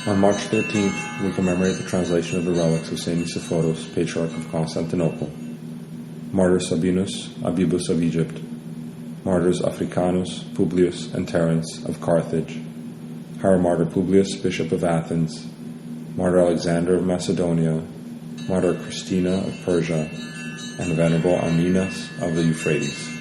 On March 13th, we commemorate the translation of the relics of St. Nicephorus, Patriarch of Constantinople, Martyr Sabinus, Abibus of Egypt, Martyrs Africanus, Publius, and Terence of Carthage, Hieromartyr Publius, Bishop of Athens, Martyr Alexander of Macedonia, Martyr Christina of Persia, and Venerable Aminas of the Euphrates.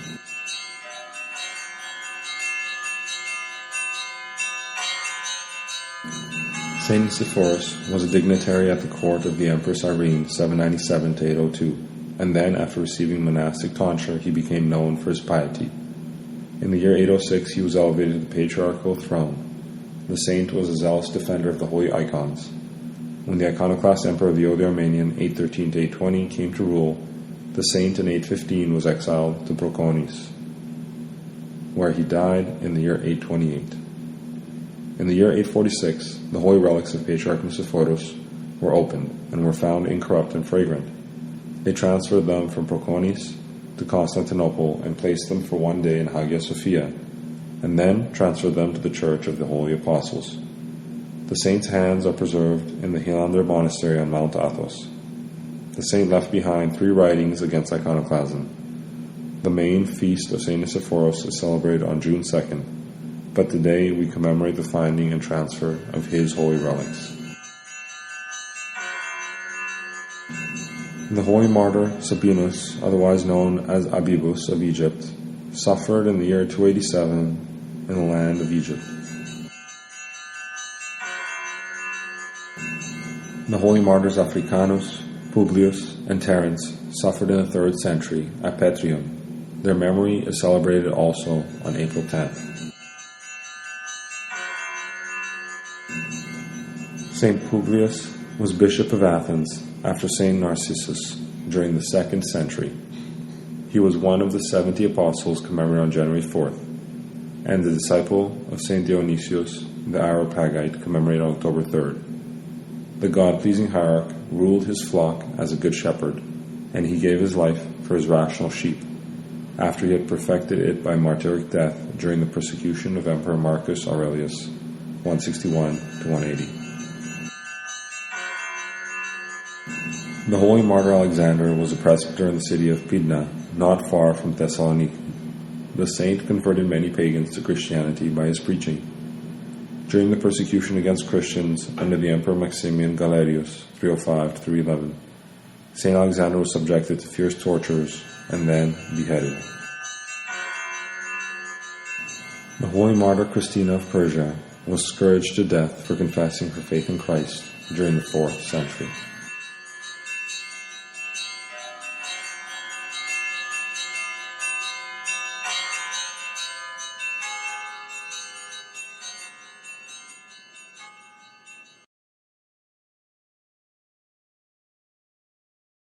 St. Nicephorus was a dignitary at the court of the Empress Irene, 797 to 802, and then, after receiving monastic tonsure, he became known for his piety. In the year 806, he was elevated to the patriarchal throne. The saint was a zealous defender of the holy icons. When the iconoclast emperor Leo the Armenian, 813 to 820, came to rule, the saint in 815 was exiled to Proconys, where he died in the year 828. In the year 846, the holy relics of Patriarch Nicephorus were opened and were found incorrupt and fragrant. They transferred them from Proconys to Constantinople and placed them for one day in Hagia Sophia, and then transferred them to the Church of the Holy Apostles. The saint's hands are preserved in the Hieromartyr monastery on Mount Athos. The saint left behind 3 writings against iconoclasm. The main feast of St. Nicephorus is celebrated on June 2nd, but today we commemorate the finding and transfer of his holy relics. The holy martyr Sabinus, otherwise known as Abibus of Egypt, suffered in the year 287 in the land of Egypt. The holy martyrs Africanus, Publius, and Terence suffered in the 3rd century at Petrium. Their memory is celebrated also on April 10th. St. Publius was Bishop of Athens after St. Narcissus during the 2nd century. He was one of the 70 apostles commemorated on January 4th, and the disciple of St. Dionysius the Areopagite commemorated on October 3rd. The God-pleasing hierarch ruled his flock as a good shepherd, and he gave his life for his rational sheep, after he had perfected it by martyric death during the persecution of Emperor Marcus Aurelius, 161 to 180. The holy martyr Alexander was a presbyter in the city of Pydna, not far from Thessaloniki. The saint converted many pagans to Christianity by his preaching. During the persecution against Christians under the Emperor Maximian Galerius, 305 to 311, St. Alexander was subjected to fierce tortures and then beheaded. The holy martyr Christina of Persia was scourged to death for confessing her faith in Christ during the 4th century.